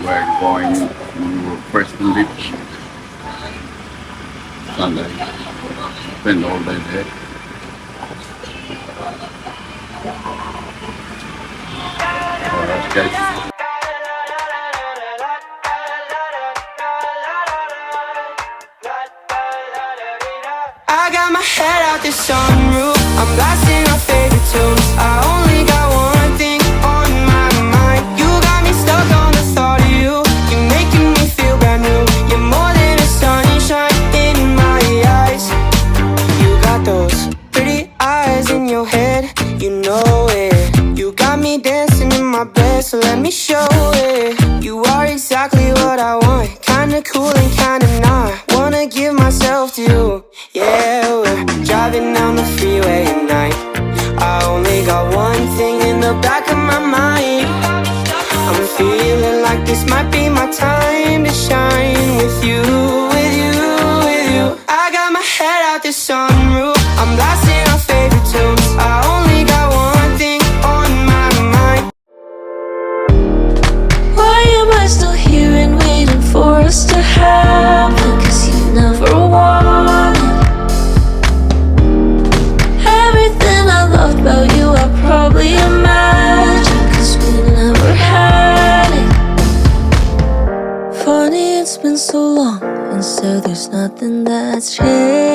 We're going to Preston Beach Sunday. Spend all day there. Alright guys. I got my head out the sunroof, I'm blasting our favorite tunes. I only got one thing on my mind. You got me stuck on the thought of you. You're making me feel brand new. You're more than a sunshine in my eyes. You got those pretty eyes in your head, you know it. You got me dancing in my bed, so let me show it. You are exactly what I want, kinda cool and kinda not. Wanna give myself to you. Yeah, we're driving down the freeway at night. I only got one thing in the back of my mind. I'm feeling like this might be my time to shine with you, with you, with you. I got my head out the sunroof, I'm blasting our favorite tunes. I only got one thing on my mind. Why am I still here and waiting for us to happen? 'Cause you never wanted everything I loved about you. I probably imagined, 'cause we never had it. Funny, it's been so long, and so there's nothing that's changed.